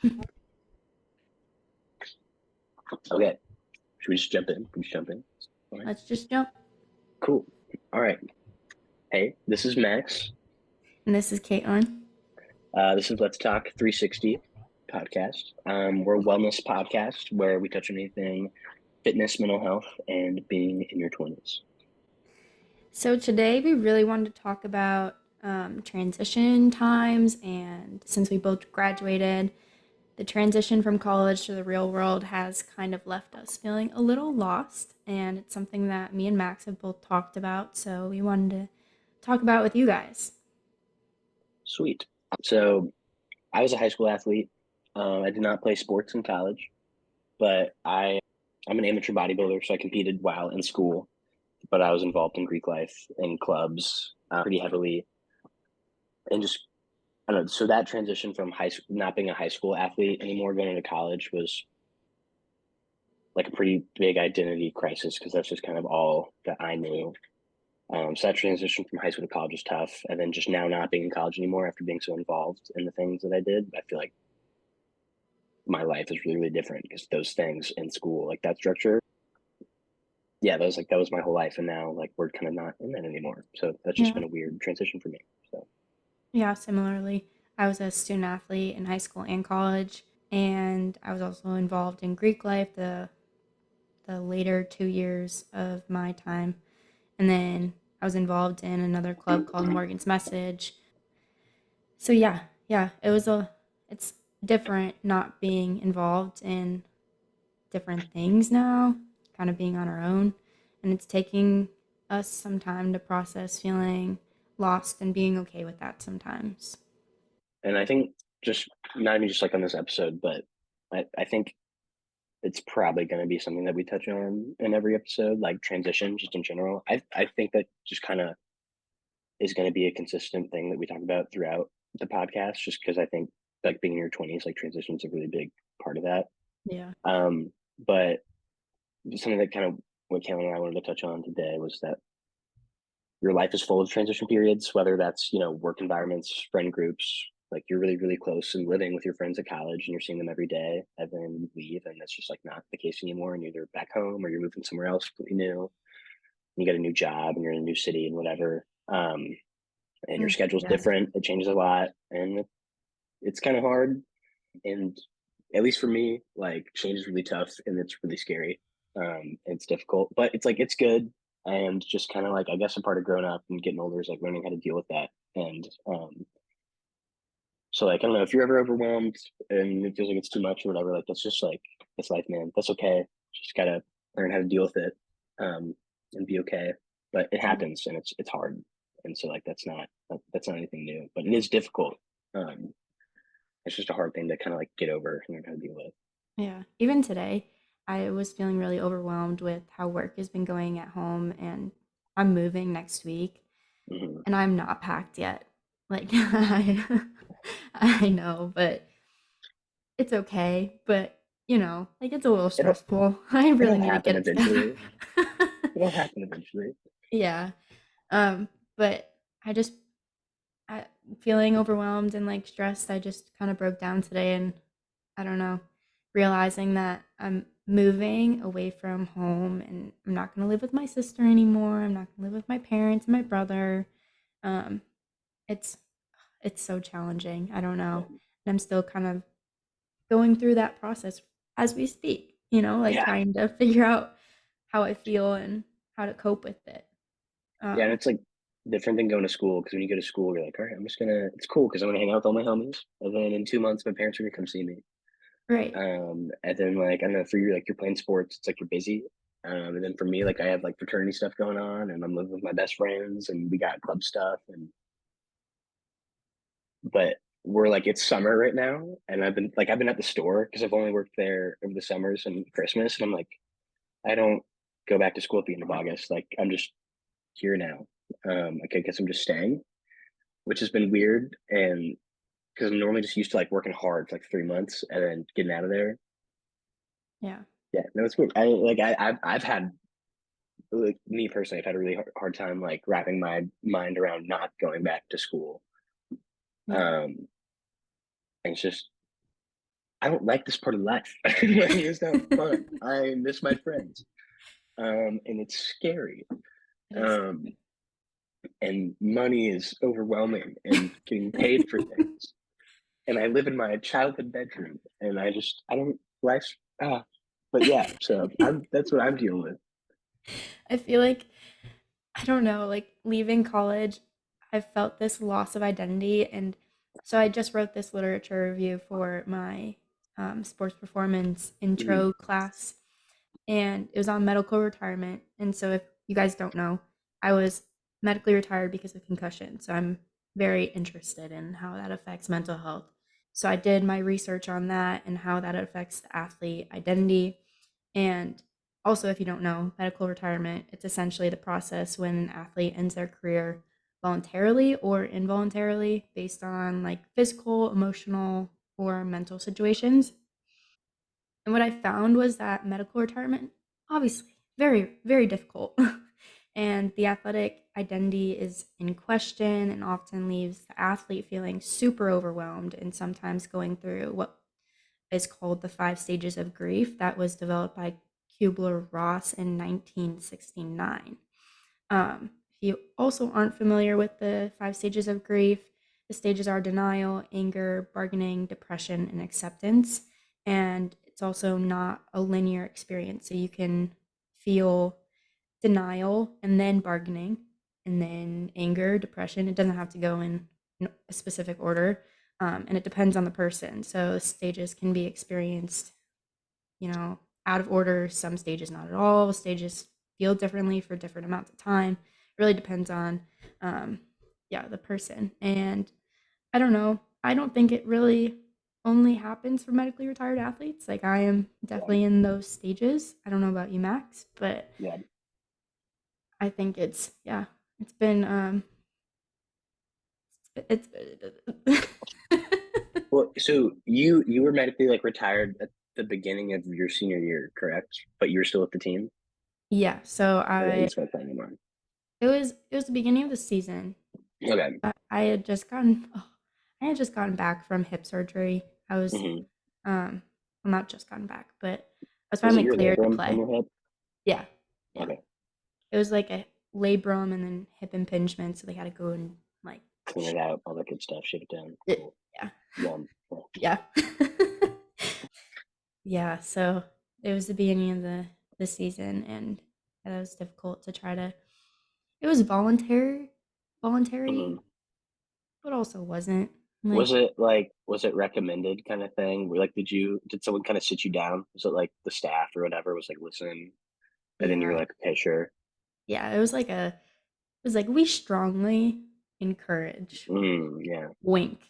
Okay. Should we just jump in? Can we just jump in? All right. Let's just jump. Cool. All right. Hey, this is Max. And this is Caitlin. This is Let's Talk 360 podcast. We're a wellness podcast where we touch on anything fitness, mental health, and being in your 20s. So today we really wanted to talk about transition times, and since we both graduated, the transition from college to the real world has kind of left us feeling a little lost, and it's something that me and Max have both talked about. So we wanted to talk about it with you guys. Sweet. So I was a high school athlete. I did not play sports in college, but I'm an amateur bodybuilder, so I competed while in school. But I was involved in Greek life and clubs pretty heavily, and just I don't know. So that transition from high school, not being a high school athlete anymore, going into college was like a pretty big identity crisis because that's just kind of all that I knew. So that transition from high school to college was tough, and then just now not being in college anymore after being so involved in the things that I did, I feel like my life is really really different because those things in school, like that structure, yeah, that was my whole life, and now like we're kind of not in that anymore. So that's just Yeah. been a weird transition for me. So Yeah, similarly, I was a student athlete in high school and college, and I was also involved in Greek life the later 2 years of my time. And then I was involved in another club called Morgan's Message. So yeah, it's different not being involved in different things now, kind of being on our own. And it's taking us some time to process feeling lost and being okay with that sometimes. and I think just not even just like on this episode, but I think it's probably going to be something that we touch on in every episode, like transition, just in general. I think that just kind of is going to be a consistent thing that we talk about throughout the podcast, just because I think like being in your 20s, like transition is a really big part of that. Yeah. But something that kind of what Kelly and I wanted to touch on today was that your life is full of transition periods, whether that's, work environments, friend groups, like you're really, really close and living with your friends at college and you're seeing them every day, and then you leave and that's just like not the case anymore. And you're either back home or you're moving somewhere else completely new. And you got a new job and you're in a new city and whatever. And your schedule's Yeah. different. It changes a lot and it's kind of hard. And at least for me, like change is really tough and it's really scary. It's difficult, but it's like it's good. And just kind of like I guess a part of growing up and getting older is like learning how to deal with that. And so like I don't know if you're ever overwhelmed and it feels like it's too much or whatever. Like that's just like it's life, man. That's okay. Just gotta learn how to deal with it, and be okay. But it happens and it's hard. And so like that's not anything new, but it is difficult. Um, it's just a hard thing to kind of like get over and learn how to deal with. Yeah. Even today, I was feeling really overwhelmed with how work has been going at home, and I'm moving next week Mhm. and I'm not packed yet. Like I know, but it's okay. But like it's a little It'll stressful. I really it'll need to happen get it together. eventually. It'll happen eventually. Yeah. But I just I feeling overwhelmed and like stressed. I just kind of broke down today, and I don't know, realizing that I'm moving away from home and I'm not going to live with my sister anymore. I'm not going to live with my parents and my brother. Um, it's it's so challenging. I don't know. And I'm still kind of going through that process as we speak, like Yeah, trying to figure out how I feel and how to cope with it. yeah, and Um, it's like different than going to school because when you go to school, you're like, all right, I'm just gonna. It's cool because I'm gonna hang out with all my homies, and then in 2 months, my parents are gonna come see me. right. And then like I don't know for you, like you're playing sports, it's like you're busy. And then for me, like I have like fraternity stuff going on, and I'm living with my best friends, and we got club stuff, and but we're like it's summer right now, and I've been at the store because I've only worked there over the summers and Christmas, and I'm like I don't go back to school at the end of August. Like I'm just here now. Like I guess I'm just staying, which has been weird, and because I'm normally just used to like working hard for like 3 months and then getting out of there. Yeah. Yeah, no, it's weird. I've had like me personally, I've had a really hard time like wrapping my mind around not going back to school. Yeah. Um, and it's just I don't like this part of life. Like, it's not fun. I miss my friends. And it's scary. It is. Um, and money is overwhelming and getting paid for things. And I live in my childhood bedroom, and I don't life's but yeah. So that's what I'm dealing with. I feel like I don't know, like leaving college, I felt this loss of identity. And so I just wrote this literature review for my sports performance Mhm. intro class, and it was on medical retirement. And so, if you guys don't know, I was medically retired because of concussion. So, I'm very interested in how that affects mental health. So, I did my research on that and how that affects the athlete identity. And also, if you don't know, medical retirement, it's essentially the process when an athlete ends their career voluntarily or involuntarily based on like physical, emotional, or mental situations. And what I found was that medical retirement, obviously, very, very difficult. And the athletic identity is in question and often leaves the athlete feeling super overwhelmed and sometimes going through what is called the 5 stages of grief that was developed by Kubler Ross in 1969. If you also aren't familiar with the 5 stages of grief, the stages are denial, anger, bargaining, depression, and acceptance. And it's also not a linear experience. So you can feel denial and then bargaining and then anger, depression. It doesn't have to go in a specific order. And it depends on the person. So stages can be experienced, out of order. Some stages not at all. Stages feel differently for different amounts of time. It really depends on, um, yeah, the person. And I don't know. I don't think it really only happens for medically retired athletes. Like I am Yeah, definitely in those stages. I don't know about you, Max, but yeah. I think yeah, it's been it's Well, so you were medically like retired at the beginning of your senior year, correct? But you were still with the team. yeah. So Okay, you I just weren't playing anymore. it was the beginning of the season. Okay. I had just gotten I had just gotten back from hip surgery. I was Hmm. well, not just gotten back, but I was Was it finally your cleared to labrum on play. your hip? Yeah, yeah. Okay, It was like a labrum and then hip impingement, so they had to go and like, clean it out, all that good stuff, shave it down. it, Cool. yeah, Yum. yeah, yeah. So it was the beginning of the season, and it was difficult to try to. It was voluntary, Hmm. but also wasn't like, Was it recommended kind of thing? Like, did someone kind of sit you down? Was it like the staff or whatever was like, listen, and then you're yeah, like, okay, sure. yeah. It was like we strongly encourage Yeah. wink.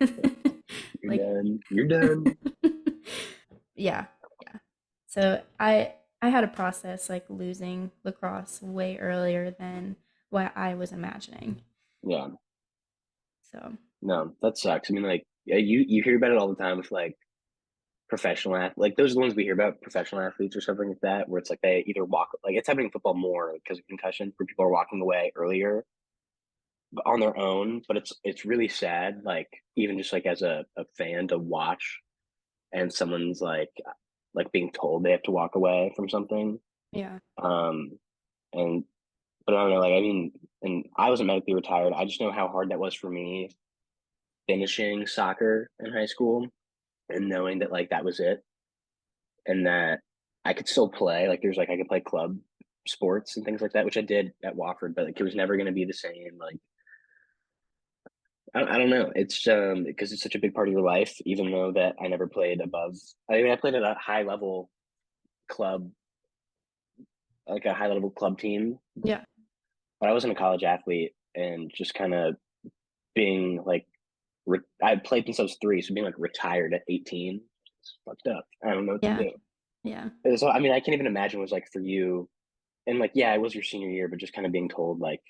You're Like done. You're done. yeah, yeah. So I had a process like losing lacrosse way earlier than what I was imagining. Yeah. So No, that sucks. I mean, like, yeah, you hear about it all the time with like professional like those are the ones we hear about, professional athletes or something like that, where it's like they either walk, like it's happening in football more because of concussion, where people are walking away earlier on their own. But it's really sad, like even just like as a fan to watch, and someone's like being told they have to walk away from something. yeah, Um, and but I don't know, like I mean, and I wasn't medically retired. I just know how hard that was for me finishing soccer in high school and knowing that like that was it and that I could still play. Like there's like I could play club sports and things like that, which I did at Wofford, but like it was never going to be the same. Like I don't know. It's because it's such a big part of your life, even though that I never played above. I mean, I played at a high level club, like a high level club team, yeah, but I wasn't a college athlete, and just kind of being like I played since I was 3, so being like retired at 18, it's fucked up. I don't know what to yeah, do. yeah, And so I mean, I can't even imagine what it was like for you. And like, yeah, it was your senior year, but just kind of being told like,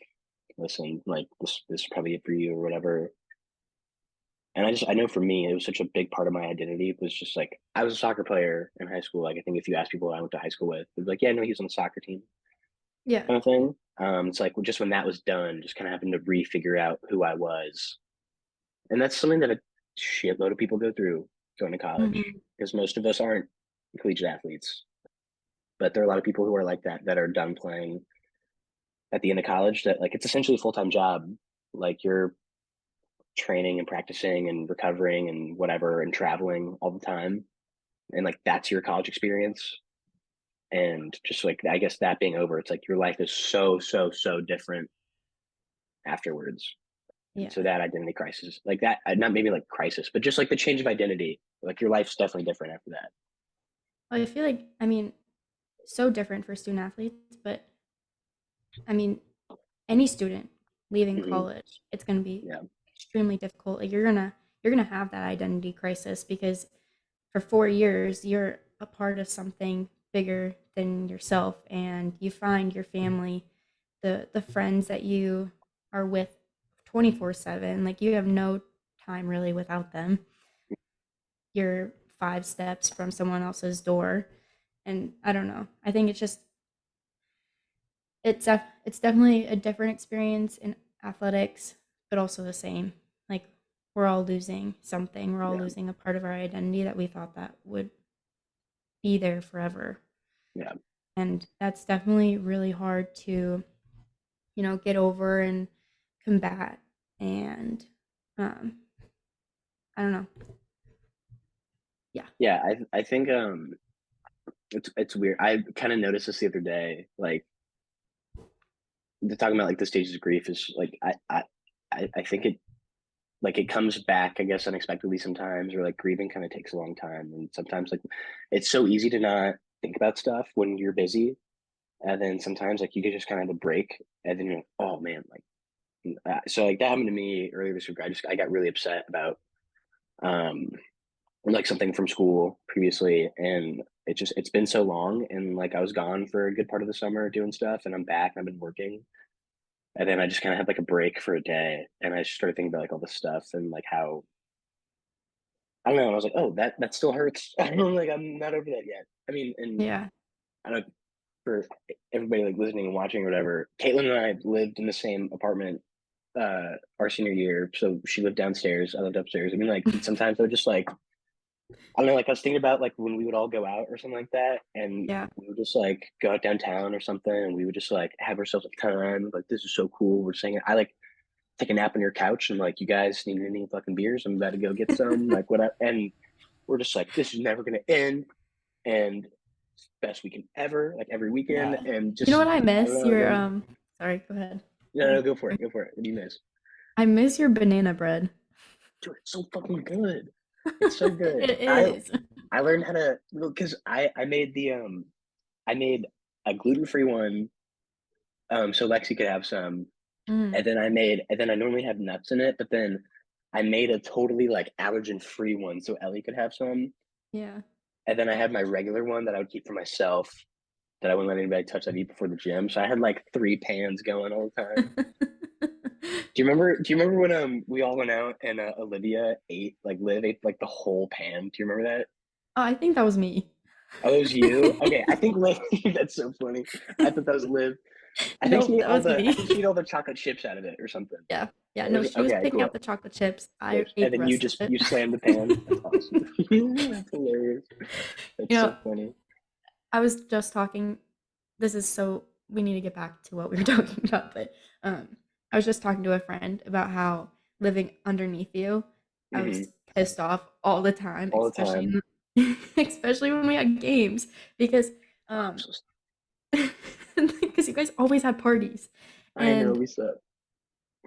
listen, like this is probably it for you or whatever. And I know for me, it was such a big part of my identity. It was just like I was a soccer player in high school. Like I think if you ask people I went to high school with, they'd be like, yeah, no, he was on the soccer team, yeah, kind of thing. It's like just when that was done, just kind of having to refigure out who I was, and that's something that a shitload of people go through. going to college Hmm. because most of us aren't collegiate athletes, but there are a lot of people who are like that are done playing at the end of college that like it's essentially a full-time job. Like you're training and practicing and recovering and whatever and traveling all the time. And like that's your college experience. And just like I guess that being over, it's like your life is so different afterwards. And Yeah. so that identity crisis, like that, not maybe like crisis, but just like the change of identity, like your life's definitely different after that. Well, I feel like, I mean, so different for student athletes, but I mean, any student leaving Hmm. college, it's going to be Yeah. extremely difficult. Like you're gonna have that identity crisis because for 4 years you're a part of something bigger than yourself, and you find your family, the friends that you are with 24/7. Like you have no time really without them. You're 5 steps from someone else's door, and I don't know. I think it's just it's definitely a different experience in athletics, but also the same. Like we're all losing something. We're all Yeah. losing a part of our identity that we thought that would be there forever. Yeah. And that's definitely really hard to, get over and combat. And um, I don't know. Yeah. Yeah. I think, it's weird. I kind of noticed this the other day, like the talking about like the stages of grief is like, I think it, like it comes back, I guess, unexpectedly sometimes, or like grieving kind of takes a long time. And sometimes like it's so easy to not think about stuff when you're busy. And then sometimes like you could just kind of have a break and then you're like, oh man, like, so like that happened to me earlier this week. I got really upset about, um, like something from school previously. And it's been so long. And like I was gone for a good part of the summer doing stuff and I'm back and I've been working. And then I just kind of had like a break for a day and I just started thinking about like all this stuff and like how I don't know. I was like, oh, that still hurts. I'm like, I'm not over that yet. I mean, and Yeah. I don't for everybody like listening and watching or whatever. Caitlin and I lived in the same apartment our senior year, so she lived downstairs. I lived upstairs. I mean, like sometimes I would just like I don't know, like I was thinking about like when we would all go out or something like that, and Yeah. we would just like go out downtown or something, and we would just like have ourselves a time. Like this is so cool. We're saying I like take a nap on your couch and like you guys need any fucking beers. I'm about to go get some. Like what? And we're just like this is never gonna end, and best weekend ever. Like every weekend, Yeah. and You know just what I I don't miss? know. And Your then sorry, go ahead. no, no, go for it, go for it. What do you miss? I miss your banana bread. Dude, it's so fucking good. It's so good. It is. I learned how to because I made I made a gluten free one so Lexi could have some, Mm, and then I normally have nuts in it, but then I made a totally like allergen free one so Ellie could have some, yeah. and then I had my regular one that I would keep for myself that I wouldn't let anybody touch that I eat before the gym. So I had like three pans going all the time. Do you remember when we all went out and Olivia ate like Liv ate like the whole pan? Do you remember that? Oh, I think that was me. Oh, it was you? Okay, I think Liv. That's so funny. I thought that was Liv. Nope, that was I me. think she ate all the chocolate chips out of it or something. Yeah. Yeah, Or no, was it? she was Okay, picking cool. out the chocolate chips. I Chips, ate and the then you rest of just it. you slammed the pan. That's awesome. That's hilarious. You That's know, so funny. I was just talking this is so we need to get back to what we were talking about, but I was just talking to a friend about how living underneath you, I Hmm. was pissed off all the time, All the time. especially when we had games because Oh, I'm um so, because you guys always had parties. I know And we suck.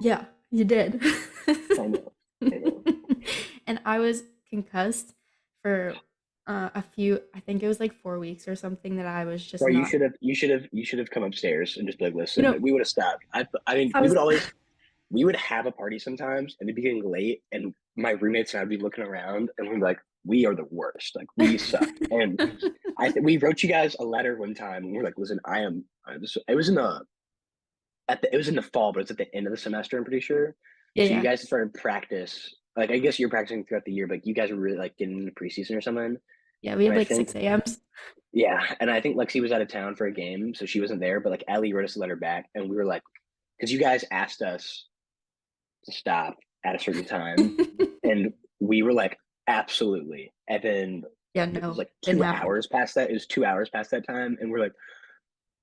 yeah, you did. I know. I know. And I was concussed for a few, I think it was like 4 weeks or something that I was just Bro, not, you should have come upstairs and just be like, you listen, know, we would have stopped. I mean, I was, we would have a party sometimes and it'd be getting late and my roommates and I'd be looking around and we'd be like, we are the worst. Like we suck. And we wrote you guys a letter one time and we are like, listen, it was in the, it was in the fall, but it's at the end of the semester, I'm pretty sure. yeah, So you yeah. guys started practice. Like, I guess you're practicing throughout the year, but you guys were really like getting into preseason or something. Yeah, we And had I like think 6 a.m.s. yeah, and I think Lexi was out of town for a game, so she wasn't there. But like Ellie wrote us a letter back, and we were like, because you guys asked us to stop at a certain time, and we were like, absolutely. And then Yeah, it was no, like didn't two happen. hours past that. It was 2 hours past that time, and we're like,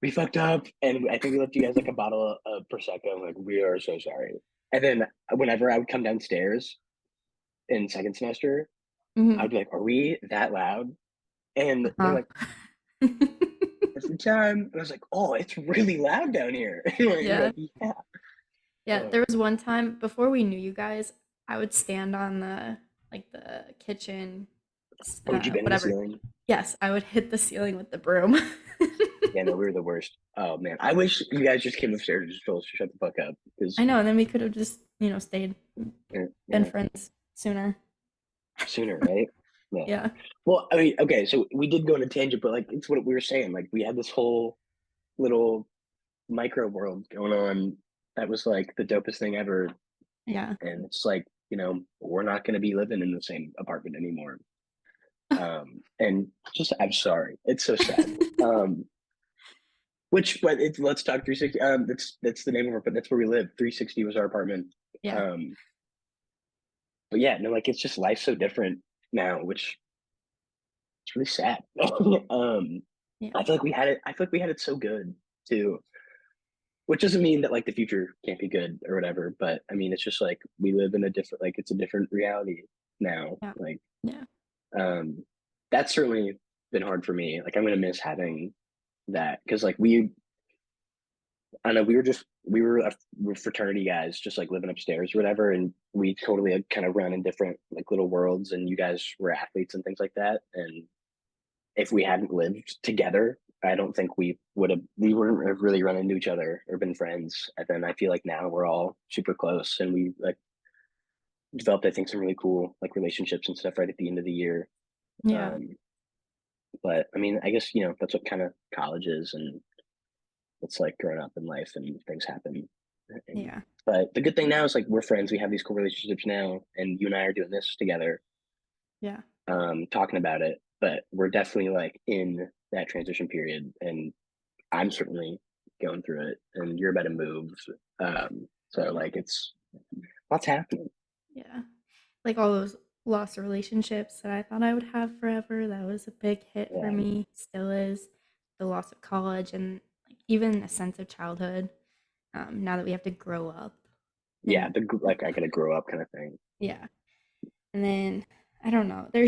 we fucked up, and I think we left you guys like a bottle of prosecco. I'm like, we are so sorry. And then whenever I would come downstairs in second semester, I'd Mhm. be like, are we that loud? And they're Uh-huh. like, every time. And I was like, oh, it's really loud down here. And we're Yeah. like, yeah. Yeah, Oh, there was one time before we knew you guys, I would stand on the kitchen, oh, would you bang on the whatever. ceiling? Yes, I would hit the ceiling with the broom. Yeah, no, we were the worst. Oh man, I wish you guys just came upstairs and just told us to shut the fuck up. I Because know, and then we could have just, stayed, been yeah, friends sooner. sooner, right? Yeah. Yeah. Well, I mean, okay, so we did go on a tangent, but like it's what we were saying. Like we had this whole little micro world going on that was like the dopest thing ever. Yeah. And it's like, we're not going to be living in the same apartment anymore. And just, I'm sorry. It's so sad. But let's talk 360. That's the name of our, but that's where we live. 360 was our apartment. Yeah. Um, but yeah, no, like it's just life's so different now, which it's really sad. um, Yeah. I feel like we had it. I feel like we had it so good too, which doesn't mean that like the future can't be good or whatever. But I mean, it's just like we live in a different, like it's a different reality now. Yeah. Like, Yeah. um, that's certainly been hard for me. Like, I'm gonna miss having that because like I know we're fraternity guys, just like living upstairs or whatever, and we totally like, kind of run in different like little worlds. And you guys were athletes and things like that. And if we hadn't lived together, I don't think we wouldn't have really run into each other or been friends. And then I feel like now we're all super close, and we like developed, I think, some really cool like relationships and stuff right at the end of the year. Yeah. Um, but I mean, I guess that's what kind of college is, and it's like growing up in life and things happen. And, Yeah. but the good thing now is like we're friends. We have these cool relationships now, and you and I are doing this together, Yeah. talking about it. But we're definitely like in that transition period, and I'm certainly going through it. And you're about to move, so like it's lots happening. Yeah. Like all those lost relationships that I thought I would have forever. That was a big hit for Yeah, me, still is. The loss of college and like even a sense of childhood. Now that we have to grow up. yeah. And Like I gotta grow up kind of thing. yeah. And then I don't know. There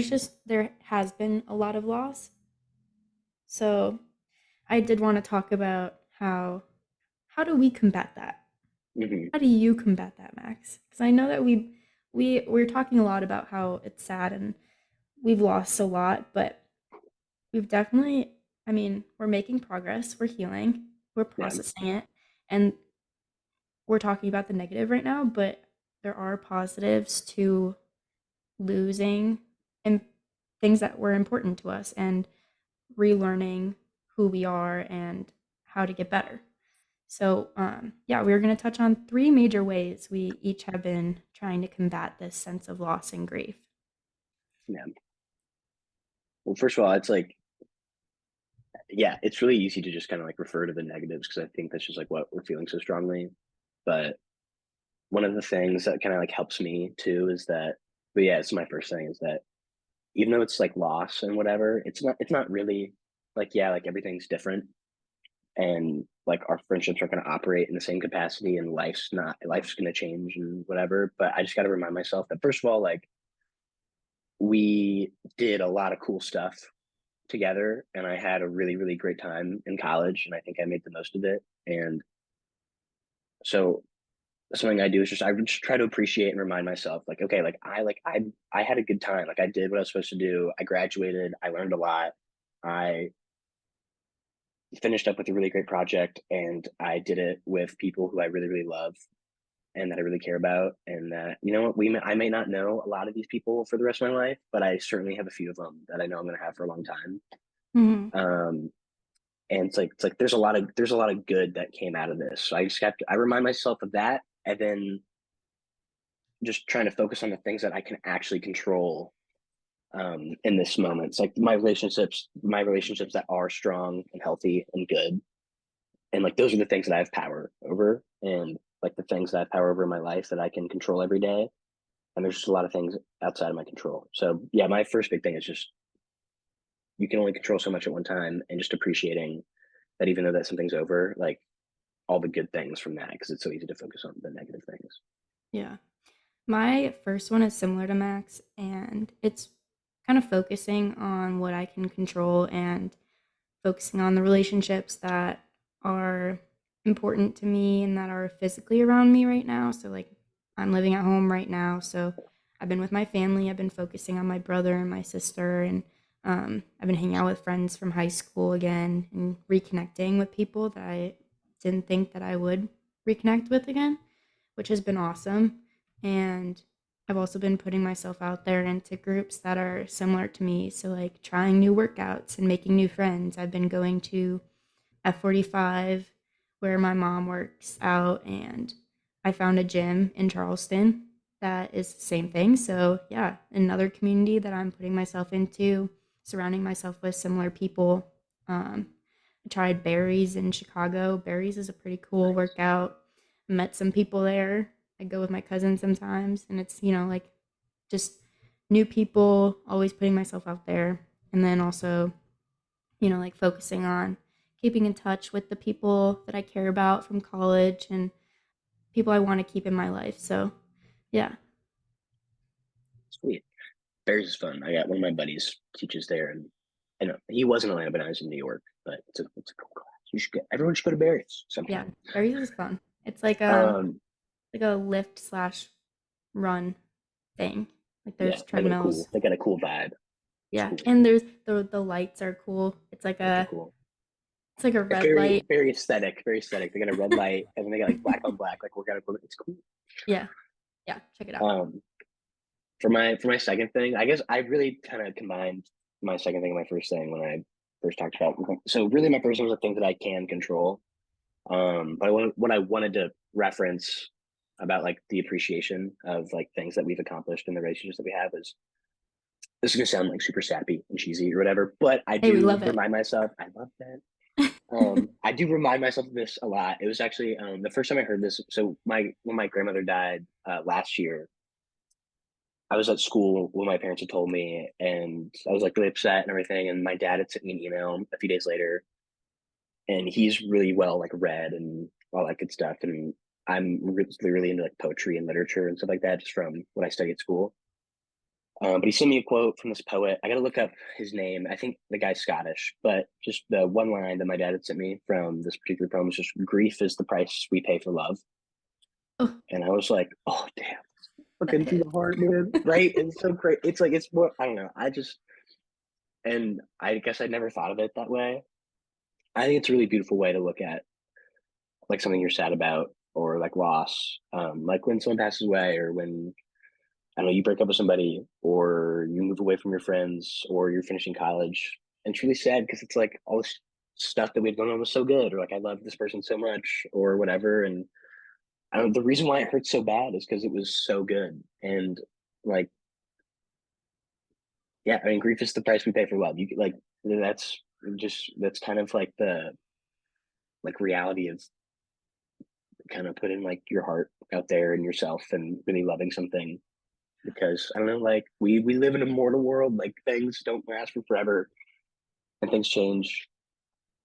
has been a lot of loss. So I did want to talk about how do we combat that? Hmm. How do you combat that, Max? Because I know that we're talking a lot about how it's sad and we've lost a lot, but we've definitely, I mean, we're making progress, we're healing, we're Yeah, processing it, and we're talking about the negative right now, but there are positives to losing and things that were important to us and relearning who we are and how to get better. So, yeah, we were going to touch on three major ways we each have been trying to combat this sense of loss and grief. yeah. Well, first of all, it's like yeah, it's really easy to just kind of like refer to the negatives because I think that's just like what we're feeling so strongly. But one of the things that kind of like helps me too is that, but yeah, it's my first thing is that even though it's like loss and whatever, it's not really like, yeah, like everything's different, and like our friendships are going to operate in the same capacity, and life's going to change and whatever. But I just got to remind myself that first of all, like we did a lot of cool stuff together, and I had a really really great time in college, and I think I made the most of it. And so something I do is I would just try to appreciate and remind myself like, okay, like I had a good time, like I did what I was supposed to do, I graduated, I learned a lot, I finished up with a really great project, and I did it with people who I really really love and that I really care about. And that, what, I may not know a lot of these people for the rest of my life, but I certainly have a few of them that I know I'm going to have for a long time. Mhm. um and it's like there's a lot of good that came out of this, so I just have to I remind myself of that, and then just trying to focus on the things that I can actually control, in this moment. It's like my relationships that are strong and healthy and good, and like those are the things that I have power over, and like the things that I have power over in my life that I can control every day. and there's just a lot of things outside of my control. So yeah, my first big thing is just you can only control so much at one time, and just appreciating that even though that something's over, like all the good things from that, because it's so easy to focus on the negative things. Yeah. My first one is similar to Max, and it's kind of focusing on what I can control and focusing on the relationships that are important to me and that are physically around me right now. So, like, I'm living at home right now. So, I've been with my family. I've been focusing on my brother and my sister. And I've been hanging out with friends from high school again and reconnecting with people that I didn't think that I would reconnect with again, which has been awesome. And I've also been putting myself out there into groups that are similar to me. So, like trying new workouts and making new friends. I've been going to F45 where my mom works out, and I found a gym in Charleston that is the same thing. So, yeah, another community that I'm putting myself into, surrounding myself with similar people. Um, I tried Barry's in Chicago. Barry's is a pretty cool Nice. workout. I met some people there. I go with my cousin sometimes, and it's, like just new people, always putting myself out there. And then also, like focusing on keeping in touch with the people that I care about from college and people I want to keep in my life. So, yeah. Sweet. Bears is fun. I got one of my buddies teaches there, and I know he was in Atlanta, but I was in New York. But it's a cool class. Everyone should go to Barry's Yeah. sometime. Barry's is fun. It's Um, like a lift slash run thing. Like yeah, there's treadmills. they got a cool vibe. It's Yeah. cool. And there's the lights are cool. Lights are cool. It's like a It's red light. very aesthetic, very aesthetic. They got a red light, and then they got like black on black, like workout equipment. It's cool. Yeah. Yeah. Check it out. Um, for my second thing, I guess I really kind of combined my second thing and my first thing when I first talked about. So really, my first one was the things that I can control. But what I wanted to reference about like the appreciation of like things that we've accomplished in the relationships that we have is this is gonna sound like super sappy and cheesy or whatever, but I Hey, we do love it. remind myself. I love that. I do remind myself of this a lot. It was actually the first time I heard this. So when my grandmother died last year, I was at school when my parents had told me, and I was like really upset and everything. And my dad had sent me an email a few days later, and he's really well like read and all that good stuff. And I'm really into like poetry and literature and stuff like that, just from what I study at school. But he sent me a quote from this poet. I got to look up his name. I think the guy's Scottish, but just the one line that my dad had sent me from this particular poem was just "Grief is the price we pay for love," Oh, and I was like, "Oh damn, that fucking to the hits. heart, man!" Right? It's so great. It's like it's more. I don't know. And I guess I never thought of it that way. I think it's a really beautiful way to look at like something you're sad about or like loss, like when someone passes away or when I don't know, you break up with somebody or you move away from your friends or you're finishing college. And it's really sad because it's like all this stuff that we've done on was so good, or like I love this person so much, or whatever. And I don't, the reason why it hurts so bad is because it was so good. And like, yeah, I mean, grief is the price we pay for love. You like that's that's kind of like the like reality of kind of putting like your heart out there and yourself and really loving something because I don't know, like we live in a mortal world. Like things don't last for forever, and things change.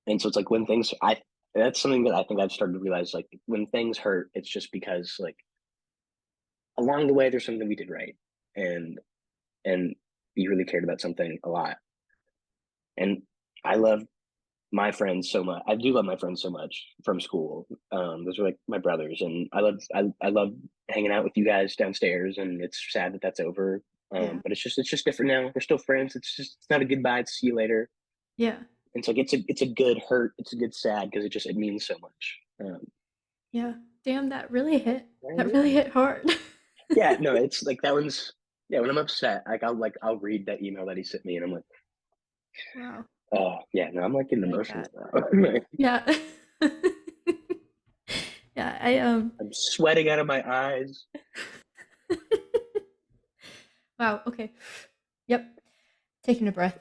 And so it's like when things I that's something that I think I've started to realize. Like when things hurt, it's just because like along the way there's something we did right, and and you really cared about something a lot. And I love my friends so much. I do love my friends so much from school. Those are like my brothers, and I love hanging out with you guys downstairs. And it's sad that that's over. Yeah. But it's just different now. We're still friends. It's not a goodbye. It's see you later. Yeah. And so like it's a good hurt. It's a good sad because it means so much. Yeah. Damn, that really hit. That Right? really hit hard. Yeah, no, it's like that one's yeah. When I'm upset, I'll read that email that he sent me, and I'm like, Wow. oh yeah, no, I'm like I getting like emotional that. now. Yeah. Yeah, I'm sweating out of my eyes. Wow, okay. Yep. Taking a breath.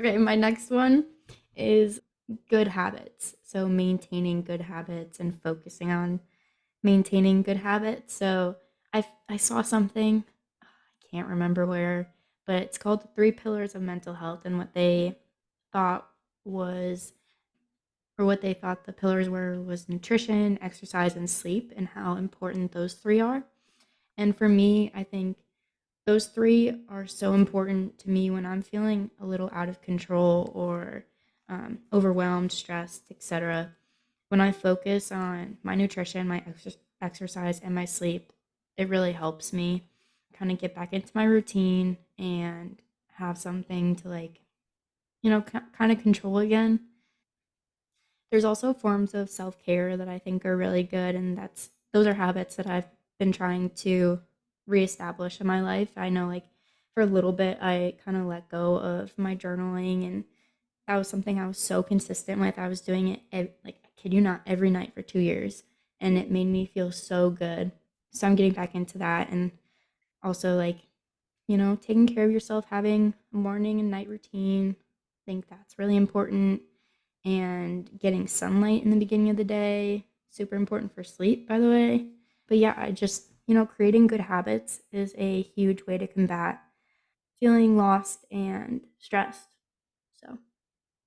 Okay, my next one is good habits. So maintaining good habits and focusing on maintaining good habits. So I saw something, I can't remember where, but it's called the Three Pillars of Mental Health, and what they thought was, or what they thought the pillars were, was nutrition, exercise, and sleep, and how important those three are. And for me, I think those three are so important to me when I'm feeling a little out of control or overwhelmed, stressed, etc. When I focus on my nutrition, my exercise, and my sleep, it really helps me kind of get back into my routine and have something to, like, kind of control again. There's also forms of self-care that I think are really good, and those are habits that I've been trying to reestablish in my life. I know, like, for a little bit I kind of let go of my journaling, and that was something I was so consistent with. I was doing it like, I kid you not, every night for 2 years, and it made me feel so good. So I'm getting back into that, and also, like, taking care of yourself, having a morning and night routine. I think that's really important, and getting sunlight in the beginning of the day, super important for sleep, by the way. But yeah, I just, creating good habits is a huge way to combat feeling lost and stressed. So,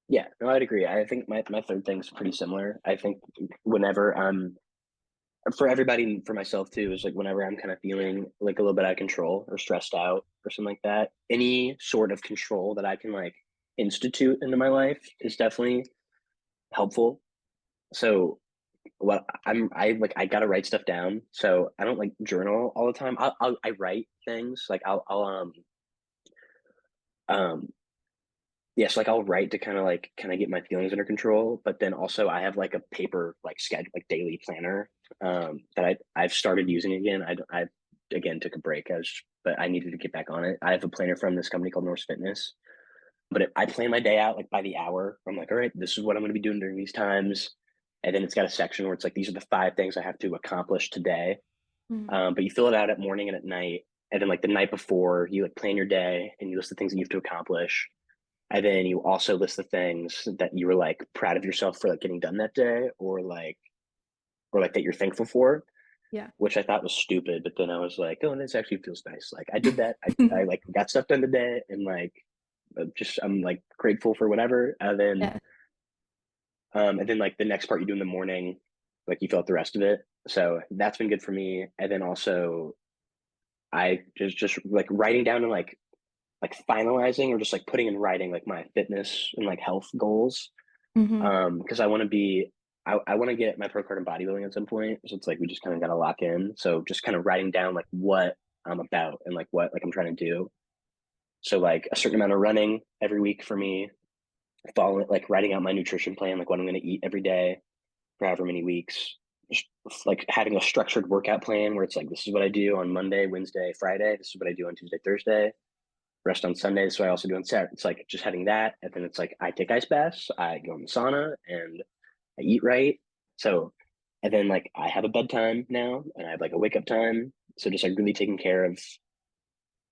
Yeah, no, I'd agree. I think my third thing's pretty similar. I think whenever I'm for everybody, for myself too, is like whenever I'm kind of feeling like a little bit out of control or stressed out or something like that, any sort of control that I can like institute into my life is definitely helpful. So what I gotta write stuff down. So I don't like journal all the time. I write things like um yeah, so like I'll write to kind of get my feelings under control, but then also I have like a paper like schedule like daily planner that I've started using again. I again took a break as but I needed to get back on it. I have a planner from this company called Norse Fitness, but I plan my day out like by the hour. I'm like, all right, this is what I'm going to be doing during these times, and then it's got a section where it's like these are the 5 things I have to accomplish today. mm, But you fill it out at morning and at night, and then like the night before you like plan your day and you list the things that you have to accomplish, and then you also list the things that you were like proud of yourself for like getting done that day, or like that you're thankful for, yeah. which I thought was stupid. But then I was like, oh, this actually feels nice. Like I did that. I like got stuff done today, and like just I'm like grateful for whatever. Yeah. And then like the next part you do in the morning, like you fill out the rest of it. So that's been good for me. And then also I just like writing down and like finalizing or just like putting in writing like my fitness and like health goals. Hmm. Because I want to be I want to get my pro card in bodybuilding at some point. So it's like we just kind of got to lock in. So just kind of writing down like what I'm about and like what like I'm trying to do. So like a certain amount of running every week for me, following like writing out my nutrition plan, like what I'm going to eat every day for however many weeks. Just like having a structured workout plan where it's like this is what I do on Monday, Wednesday, Friday. This is what I do on Tuesday, Thursday. Rest on Sunday. So I also do on Saturday. It's like just having that, and then it's like I take ice baths, I go in the sauna, and I eat right. So, and then like I have a bedtime now, and I have like a wake up time. So just like really taking care of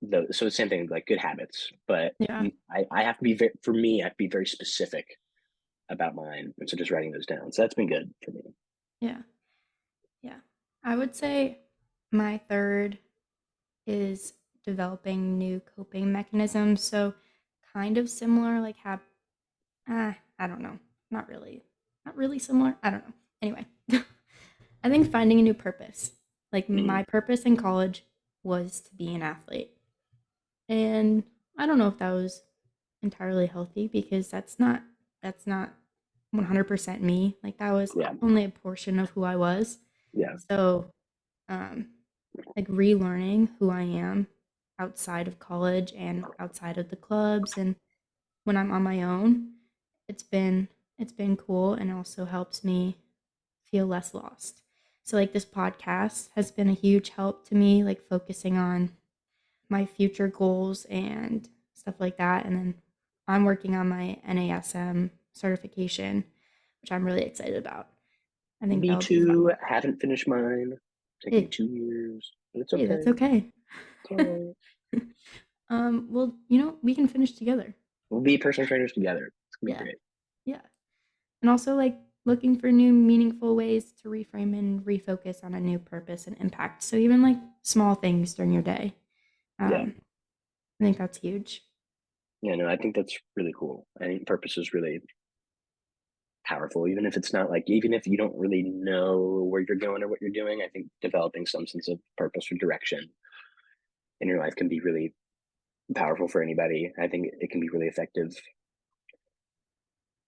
the so the same thing like good habits, but Yeah. I have to be very, for me I have to be very specific about mine, and so just writing those down. So that's been good for me. Yeah. Yeah. I would say my third is developing new coping mechanisms. So kind of similar, like have I don't know. Not really. Not really similar. I don't know. Anyway, I think finding a new purpose. Like, Mm-hmm. my purpose in college was to be an athlete. And I don't know if that was entirely healthy, because that's not 100% me. Like, that was Yeah, only a portion of who I was. yeah, So, um like, relearning who I am outside of college and outside of the clubs, and when I'm on my own, it's been it's been cool, and also helps me feel less lost. So, like, this podcast has been a huge help to me, like focusing on my future goals and stuff like that. And then I'm working on my NASM certification, which I'm really excited about. I think me that'll be fun. too. Haven't finished mine. Take me Hey, 2 years, but it's hey, that's okay. okay. It's all right. Well, we can finish together. We'll be personal trainers together. It's gonna be Yeah. great. Yeah. And also, like, looking for new meaningful ways to reframe and refocus on a new purpose and impact. So even like small things during your day, Yeah. I think that's huge. Yeah, no, I think that's really cool. I think purpose is really powerful, even if it's not like, even if you don't really know where you're going or what you're doing. I think developing some sense of purpose or direction in your life can be really powerful for anybody. I think it can be really effective.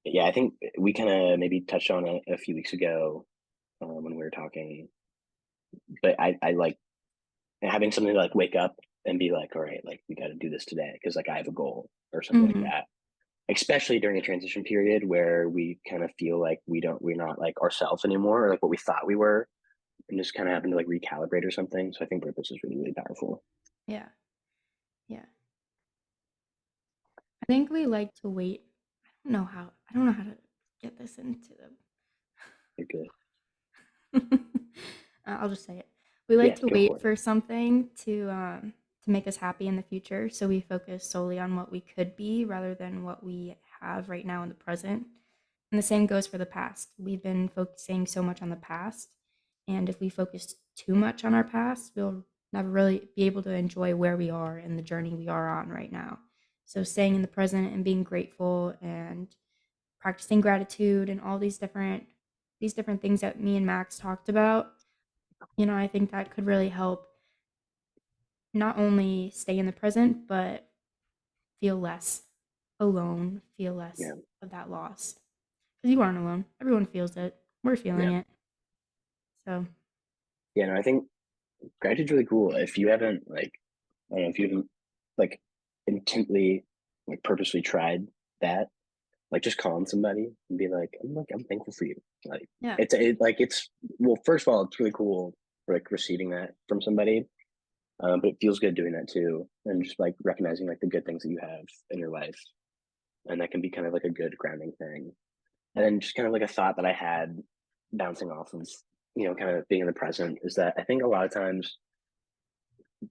Yeah, I think we kind of maybe touched on it a few weeks ago when we were talking, but I like having something to like wake up and be like, all right, like we got to do this today because like I have a goal or something like Mm-hmm. that. Especially during a transition period where we kind of feel like we're not like ourselves anymore or like what we thought we were, and just kind of having to like recalibrate or something. So I think purpose is really, really powerful. Yeah. Yeah. I think we like to wait. I don't know how to get this into You're good. the I'll just say it. We like Yeah, to go wait for it. for something to make us happy in the future, so we focus solely on what we could be rather than what we have right now in the present. And the same goes for the past. We've been focusing so much on the past, and if we focus too much on our past, we'll never really be able to enjoy where we are and the journey we are on right now. So staying in the present and being grateful and practicing gratitude and all these different things that me and Max talked about, I think that could really help not only stay in the present, but feel less alone, feel less Yeah, of that loss. Because you aren't alone. Everyone feels it. We're feeling yeah, it. So, yeah. No, I think gratitude's really cool. If you haven't like, I don't know, if you haven't like intently, like purposely tried that, like just calling somebody and be like, I'm thankful for you. Like yeah, it's well, first of all, it's really cool like receiving that from somebody. But it feels good doing that too, and just like recognizing like the good things that you have in your life, and that can be kind of like a good grounding thing. And yeah, then just kind of like a thought that I had bouncing off of kind of being in the present is that I think a lot of times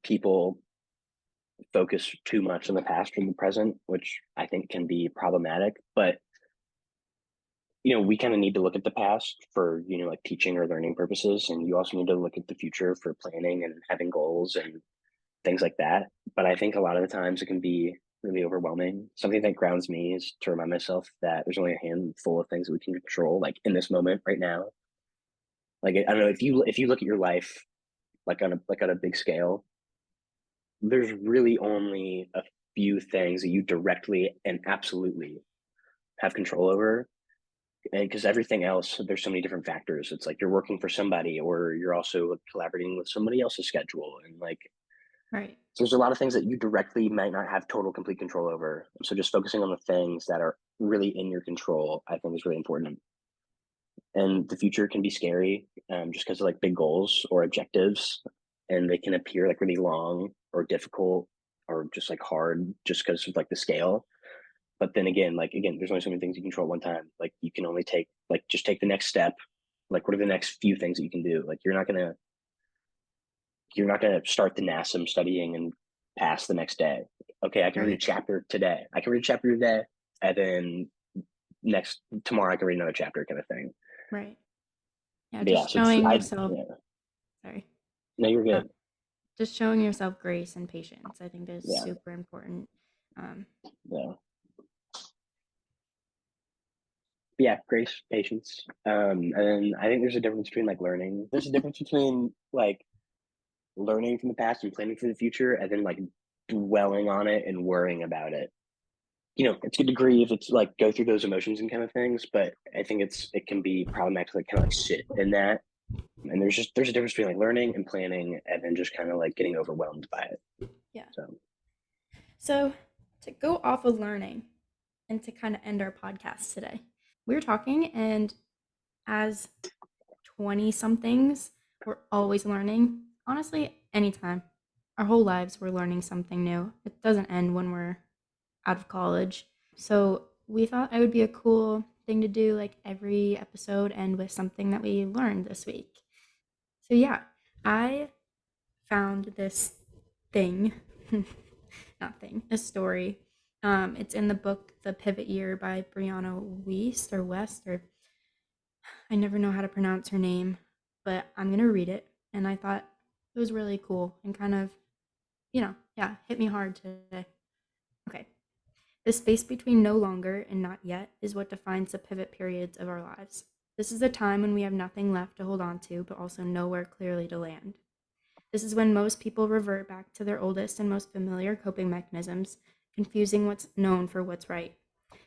people focus too much on the past from the present, which I think can be problematic. But we kind of need to look at the past for like teaching or learning purposes, and you also need to look at the future for planning and having goals and things like that. But I think a lot of the times it can be really overwhelming. Something that grounds me is to remind myself that there's only a handful of things that we can control, like in this moment right now. Like I don't know, if you look at your life like on a big scale, there's really only a few things that you directly and absolutely have control over. And because everything else, there's so many different factors. It's like you're working for somebody, or you're also collaborating with somebody else's schedule, and like right, so there's a lot of things that you directly might not have total complete control over. So just focusing on the things that are really in your control, I think, is really important. And the future can be scary, just because of like big goals or objectives, and they can appear like really long or difficult or just like hard, just because of like the scale. But then again, there's only so many things you control at one time. Like you can only take like just take the next step. Like what are the next few things that you can do? Like you're not gonna start the NASM studying and pass the next day. Okay, I can read a right, chapter today. I can read a chapter today, and then next tomorrow I can read another chapter, kind of thing. right. Yeah, But yeah, just so just showing I yourself, yeah, sorry, no, you're uh, good. just showing yourself grace and patience, I think is Yeah, super important. Um, yeah, yeah. Grace, patience, and then I think there's a difference between like learning. There's a difference between like learning from the past and planning for the future, and then like dwelling on it and worrying about it. It's a good degree if it's like go through those emotions and kind of things, but I think it can be problematic to like kind of like sit in that. And there's a difference between like learning and planning and then just kind of like getting overwhelmed by it. yeah. So So to go off of learning and to kind of end our podcast today, we were talking, and as 20 somethings, we're always learning. Honestly, anytime. Our whole lives, we're learning something new. It doesn't end when we're out of college. So we thought it would be a cool thing to do, like every episode end with something that we learned this week. So yeah, I found this thing, not thing, a story. It's in the book The Pivot Year by Brianna Wiest or West or I never know how to pronounce her name, but I'm going to read it. And I thought it was really cool and kind of, yeah, hit me hard today. Okay. The space between no longer and not yet is what defines the pivot periods of our lives. This is the time when we have nothing left to hold on to, but also nowhere clearly to land. This is when most people revert back to their oldest and most familiar coping mechanisms, confusing what's known for what's right.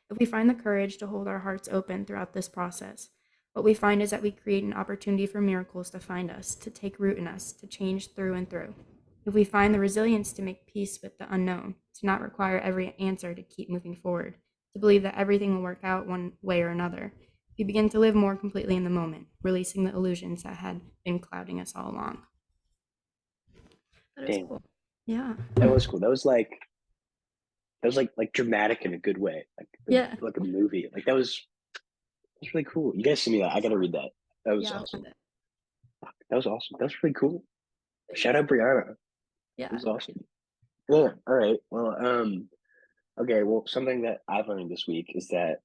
If we find the courage to hold our hearts open throughout this process, what we find is that we create an opportunity for miracles to find us, to take root in us, to change through and through. If we find the resilience to make peace with the unknown, to not require every answer to keep moving forward, to believe that everything will work out one way or another, we begin to live more completely in the moment, releasing the illusions that had been clouding us all along. That was Damn, cool. Yeah. that was cool. That was like dramatic in a good way, Yeah. like a movie. Like that's really cool. You guys see me that? I gotta read that. That was Yeah, I'll send awesome. it. That was awesome. That was really cool. Shout out Brianna. It Yeah. was awesome. Yeah. All right. Well, okay. Well, something that I've learned this week is that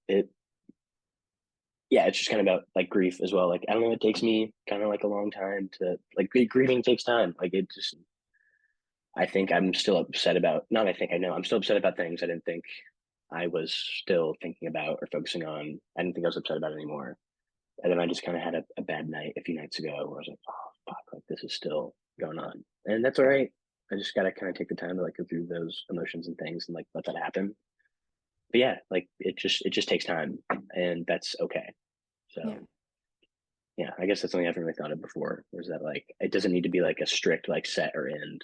yeah, it's just kind of about like grief as well. Like, I don't know, it takes me kind of like a long time to like grieving takes time. Like, it just, I think I'm still upset about, not I think I know, I'm still upset about things I didn't think I was still thinking about or focusing on. I didn't think I was upset about anymore. And then I just kind of had a bad night a few nights ago where I was like, oh, fuck, like this is still going on. And that's all right. I just got to kind of take the time to like go through those emotions and things and like let that happen. But yeah, like it just takes time and that's okay. Yeah. So yeah, I guess that's something I haven't really thought of before. Was that like it doesn't need to be like a strict like set or end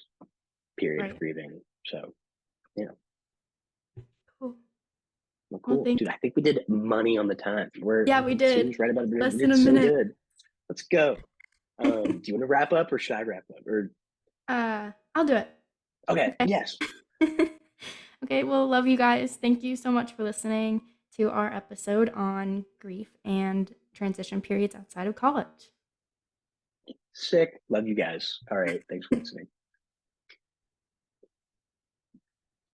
period of Right. grieving. So yeah, Cool. well, Well, cool, thank dude. I think we did money on the time. We're Yeah, we did. seems right about it. Less We than did a so minute. good. Let's go. Do you want to wrap up or should I wrap up? Or I'll do it. okay, Okay. yes. Okay, well, love you guys. Thank you so much for listening to our episode on grief and transition periods outside of college. Sick. Love you guys. All right. Thanks for listening.